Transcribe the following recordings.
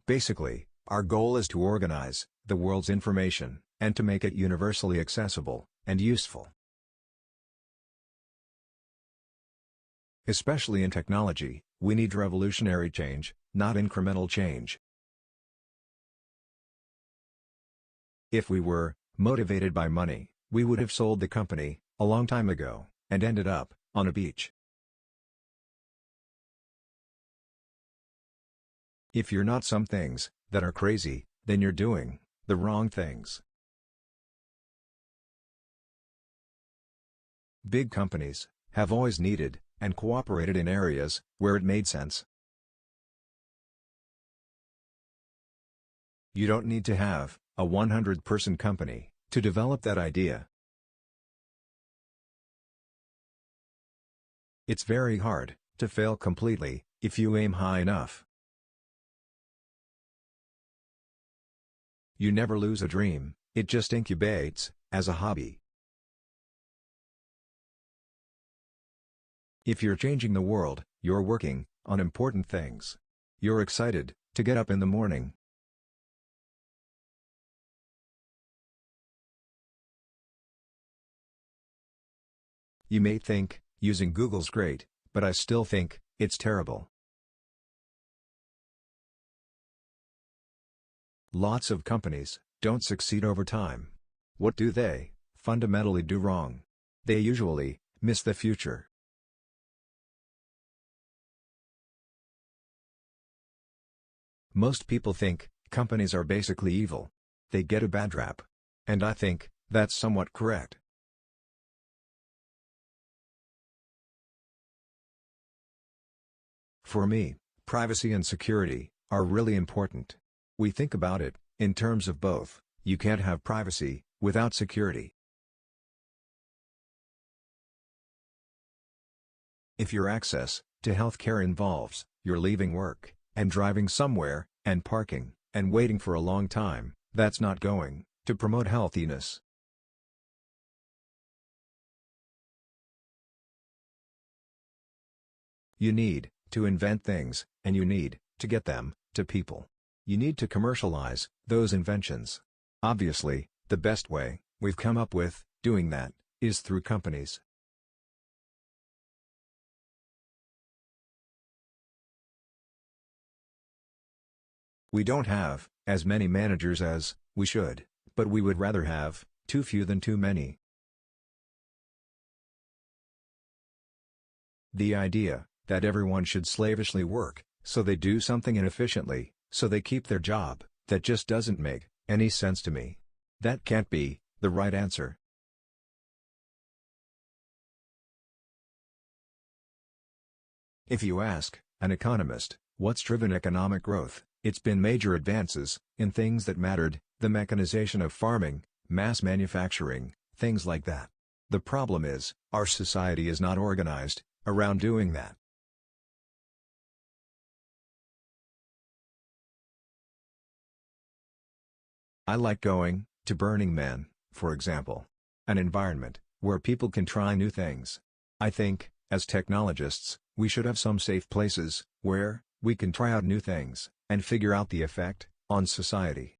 Basically, our goal is to organize the world's information, and to make it universally accessible and useful. Especially in technology, we need revolutionary change, not incremental change. If we were motivated by money, we would have sold the company a long time ago, and ended up on a beach. If you're not some things that are crazy, then you're doing the wrong things. Big companies have always needed and cooperated in areas where it made sense. You don't need to have a 100-person company to develop that idea. It's very hard to fail completely if you aim high enough. You never lose a dream, it just incubates as a hobby. If you're changing the world, you're working on important things. You're excited to get up in the morning. You may think using Google's great, but I still think it's terrible. Lots of companies don't succeed over time. What do they fundamentally do wrong? They usually miss the future. Most people think companies are basically evil. They get a bad rap. And I think that's somewhat correct. For me, privacy and security are really important. We think about it in terms of both. You can't have privacy without security. If your access to healthcare involves you're leaving work and driving somewhere and parking and waiting for a long time, that's not going to promote healthiness. You need to invent things, and you need to get them to people. You need to commercialize those inventions. Obviously, the best way we've come up with doing that is through companies. We don't have as many managers as we should, but we would rather have too few than too many. The idea that everyone should slavishly work so they do something inefficiently, so they keep their job, that just doesn't make any sense to me. That can't be the right answer. If you ask an economist what's driven economic growth, it's been major advances in things that mattered, the mechanization of farming, mass manufacturing, things like that. The problem is, our society is not organized around doing that. I like going to Burning Man, for example. An environment where people can try new things. I think, as technologists, we should have some safe places where we can try out new things and figure out the effect on society.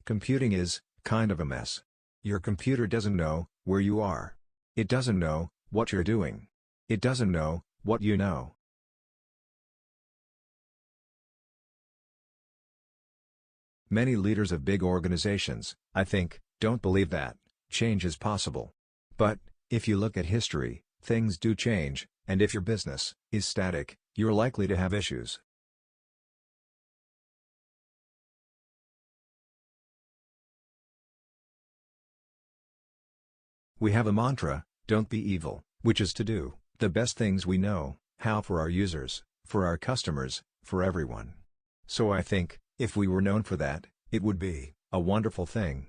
Computing is kind of a mess. Your computer doesn't know where you are. It doesn't know what you're doing. It doesn't know what you know. Many leaders of big organizations, I think, don't believe that change is possible. But, if you look at history, things do change, and if your business is static, you're likely to have issues. We have a mantra, don't be evil, which is to do the best things we know how for our users, for our customers, for everyone. So I think, if we were known for that, it would be a wonderful thing.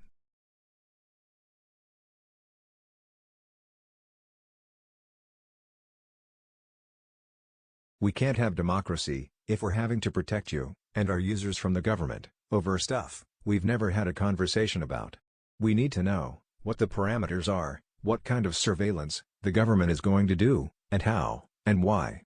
We can't have democracy if we're having to protect you and our users from the government over stuff we've never had a conversation about. We need to know what the parameters are, what kind of surveillance the government is going to do, and how And why?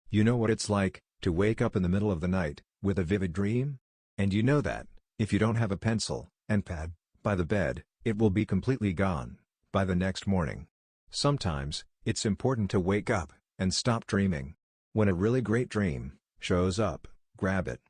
You know what it's like to wake up in the middle of the night with a vivid dream? And you know that, if you don't have a pencil and pad by the bed, it will be completely gone by the next morning. Sometimes, it's important to wake up and stop dreaming. When a really great dream shows up, grab it.